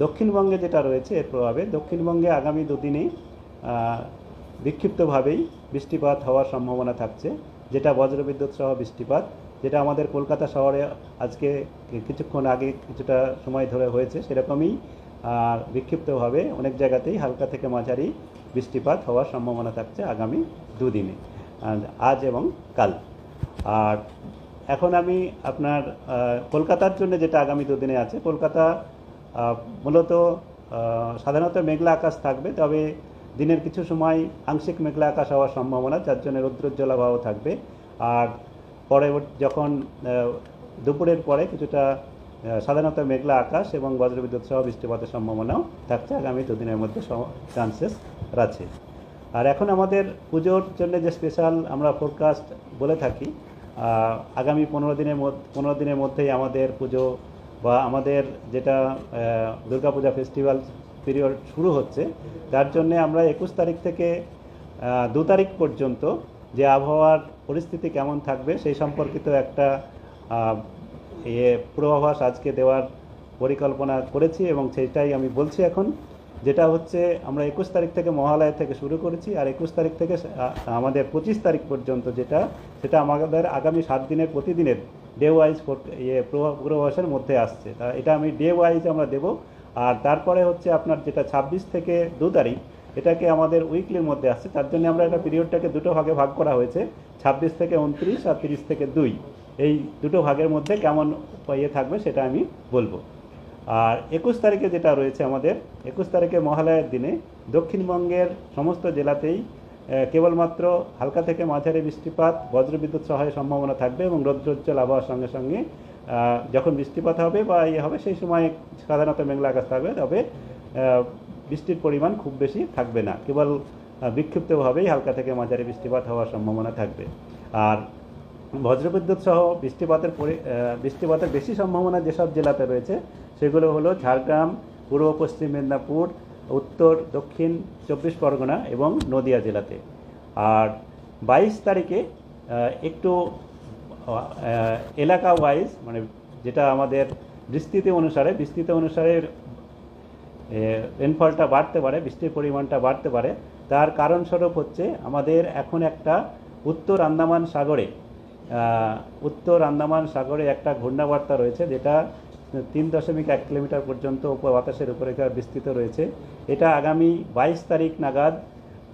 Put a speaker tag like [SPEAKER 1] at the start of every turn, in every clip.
[SPEAKER 1] দক্ষিণবঙ্গে যেটা রয়েছে এর প্রভাবে দক্ষিণবঙ্গে আগামী দুদিনে বিক্ষিপ্তভাবেই বৃষ্টিপাত হওয়ার সম্ভাবনা থাকছে, যেটা বজ্রবিদ্যুৎ সহ বৃষ্টিপাত, যেটা আমাদের কলকাতা শহরে আজকে কিছুক্ষণ আগে কিছুটা সময় ধরে হয়েছে, সেরকমই বিক্ষিপ্তভাবে অনেক জায়গাতেই হালকা থেকে মাঝারি বৃষ্টিপাত হওয়ার সম্ভাবনা থাকছে আগামী দুদিনে, আজ এবং কাল। আর এখন আমি আপনার কলকাতার জন্য যেটা আগামী দুদিনে আছে, কলকাতা মূলত সাধারণত মেঘলা আকাশ থাকবে, তবে দিনের কিছু সময় আংশিক মেঘলা আকাশ হওয়ার সম্ভাবনা, যার জন্য রৌদ্রোজ্জ্বল আবহাওয়া থাকবে। আর পরে যখন দুপুরের পরে কিছুটা সাধারণত মেঘলা আকাশ এবং বজ্রবিদ্যুৎ সহ বৃষ্টিপাতের সম্ভাবনাও থাকছে আগামী দুদিনের মধ্যে চান্সেস আছে। আর এখন আমাদের পুজোর জন্য যে স্পেশাল আমরা ফোরকাস্ট বলে থাকি, আগামী 15 দিনের মধ্যেই আমাদের পুজো বা আমাদের যেটা দুর্গাপূজা ফেস্টিভ্যাল পিরিয়ড শুরু হচ্ছে, তার জন্যে আমরা 21 তারিখ থেকে 2 তারিখ পর্যন্ত যে আবহাওয়ার পরিস্থিতি কেমন থাকবে সেই সম্পর্কিত একটা পূর্বাভাস আজকে দেওয়ার পরিকল্পনা করেছি এবং সেটাই আমি বলছি এখন। যেটা হচ্ছে আমরা 21 তারিখ থেকে মহালয়া থেকে শুরু করেছি, আর 21 তারিখ থেকে আমাদের 25 তারিখ পর্যন্ত সেটা আমাদের আগামী 7 দিনের প্রতিদিনের ডে ওয়াইজ পূর্বাভাসের মধ্যে আসছে। এটা আমি ডে ওয়াইজ আমরা দেব। আর তারপরে হচ্ছে আপনার যেটা 26 থেকে 2 তারিখ, এটাকে আমাদের উইকলির মধ্যে আসছে, তার জন্য আমরা একটা পিরিয়ডটাকে দুটো ভাগে ভাগ করা হয়েছে, 26 থেকে 29 আর 30 থেকে 2, এই দুটো ভাগের মধ্যে কেমন থাকবে সেটা আমি বলবো। আর 21 তারিখে যেটা রয়েছে আমাদের, 21 তারিখে মহালয়ার দিনে দক্ষিণবঙ্গের সমস্ত জেলাতেই কেবলমাত্র হালকা থেকে মাঝারি বৃষ্টিপাত, বজ্রবিদ্যুৎ সহায়ের সম্ভাবনা থাকবে এবং রৌদ্রোজ্জ্বল আবহাওয়ার সঙ্গে সঙ্গে যখন বৃষ্টিপাত হবে বা হবে সেই সময় সাধারণত মেঘলা আকাশ থাকবে, তবে বৃষ্টির পরিমাণ খুব বেশি থাকবে না, কেবল বিক্ষিপ্তভাবেই হালকা থেকে মাঝারি বৃষ্টিপাত হওয়ার সম্ভাবনা থাকবে। আর বজ্রবিদ্যুৎ সহ বৃষ্টিপাতের বেশি সম্ভাবনা যেসব জেলাতে রয়েছে সেগুলো হলো ঝাড়গ্রাম, পূর্ব পশ্চিম মেদিনীপুর, উত্তর দক্ষিণ 24 পরগনা এবং নদিয়া জেলাতে। আর 22 তারিখে একটু এলাকা ওয়াইজ, মানে যেটা আমাদের বিস্তৃতি অনুসারে রেনফলটা বাড়তে পারে, বৃষ্টির পরিমাণটা বাড়তে পারে। তার কারণস্বরূপ হচ্ছে আমাদের এখন একটা উত্তর আন্দামান সাগরে একটা ঘূর্ণাবর্ত রয়েছে, যেটা 3.1 কিলোমিটার পর্যন্ত বাতাসের উপরেখার বিস্তৃত রয়েছে। এটা আগামী 22 তারিখ নাগাদ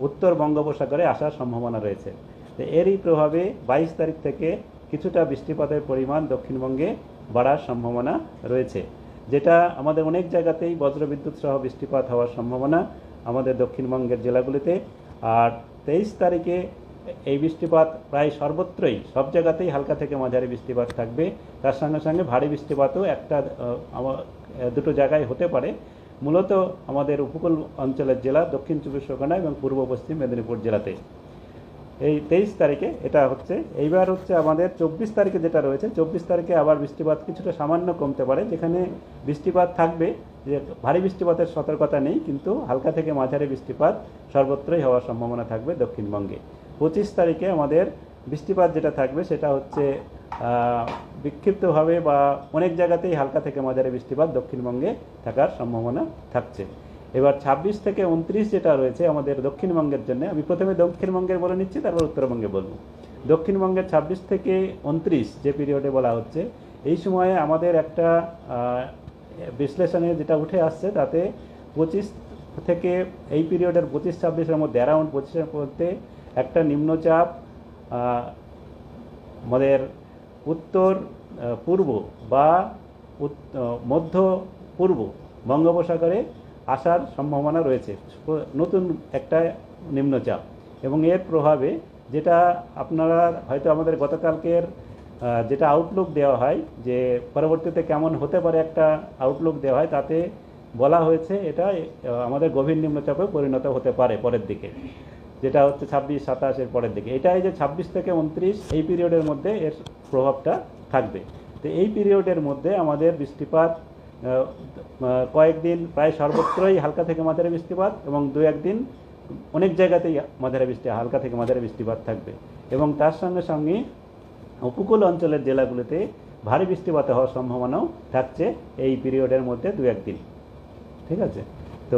[SPEAKER 1] উত্তর বঙ্গোপসাগরে আসার সম্ভাবনা রয়েছে। তো এরই প্রভাবে 22 তারিখ থেকে কিছুটা বৃষ্টিপাতের পরিমাণ দক্ষিণবঙ্গে বাড়ার সম্ভাবনা রয়েছে, যেটা আমাদের অনেক জায়গাতেই বজ্রবিদ্যুৎ সহ বৃষ্টিপাত হওয়ার সম্ভাবনা আমাদের দক্ষিণবঙ্গের জেলাগুলিতে। আর 23 তারিখে এই বৃষ্টিপাত প্রায় সর্বত্রই, সব জায়গাতেই হালকা থেকে মাঝারি বৃষ্টিপাত থাকবে। তার সঙ্গে সঙ্গে ভারী বৃষ্টিপাতও দুটো জায়গায় হতে পারে, মূলত আমাদের উপকূল অঞ্চলের জেলা দক্ষিণ 24 পরগনা এবং পূর্ব পশ্চিম মেদিনীপুর জেলাতে। এই 23 তারিখে এটা হচ্ছে। এইবার হচ্ছে আমাদের 24 তারিখে যেটা রয়েছে, 24 তারিখে আবার বৃষ্টিপাত কিছুটা সামান্য কমতে পারে, যেখানে বৃষ্টিপাত থাকবে, যে ভারী বৃষ্টিপাতের সতর্কতা নেই, কিন্তু হালকা থেকে মাঝারি বৃষ্টিপাত সর্বত্রই হওয়ার সম্ভাবনা থাকবে দক্ষিণবঙ্গে। 25 তারিখে আমাদের বৃষ্টিপাত যেটা থাকবে সেটা হচ্ছে বিক্ষিপ্তভাবে বা অনেক জায়গাতেই হালকা থেকে মাঝারি বৃষ্টিপাত দক্ষিণবঙ্গে থাকার সম্ভাবনা থাকছে। এবার 26 থেকে 29 যেটা রয়েছে আমাদের দক্ষিণবঙ্গের জন্য, আমি প্রথমে দক্ষিণবঙ্গের বলে নিচ্ছি, তারপর উত্তরবঙ্গে বলবো। দক্ষিণবঙ্গের 26 থেকে 29 যে পিরিয়ডে বলা হচ্ছে, এই সময়ে আমাদের একটা বিশ্লেষণে যেটা উঠে আসছে, তাতে 25 থেকে এই পিরিয়ডের 25-26-এর মধ্যে, অ্যারাউন্ড 25-এর মধ্যে একটা নিম্নচাপ আমাদের উত্তর পূর্ব বা মধ্য পূর্ব বঙ্গোপসাগরে আসার সম্ভাবনা রয়েছে, নতুন একটা নিম্নচাপ। এবং এর প্রভাবে যেটা আপনারা হয়তো আমাদের গতকালকের যেটা আউটলুক দেওয়া হয়, যে পরবর্তীতে কেমন হতে পারে একটা আউটলুক দেওয়া হয়, তাতে বলা হয়েছে এটা আমাদের গভীর নিম্নচাপে পরিণত হতে পারে পরের দিকে, যেটা হচ্ছে 26-27 এর পরের দিকে। এটাই যে 26 থেকে 29 এই পিরিয়ডের মধ্যে এর প্রভাবটা থাকবে। তো এই পিরিয়ডের মধ্যে আমাদের বৃষ্টিপাত কয়েকদিন প্রায় সর্বত্রই হালকা থেকে মাঝারি বৃষ্টিপাত, এবং 2-1 দিন অনেক জায়গাতেই হালকা থেকে মাঝারি বৃষ্টিপাত থাকবে। এবং তার সঙ্গে সঙ্গে উপকূল অঞ্চলের জেলাগুলিতে ভারী বৃষ্টিপাত হওয়ার সম্ভাবনাও থাকছে এই পিরিয়ডের মধ্যে 2-1 দিন। ঠিক আছে? তো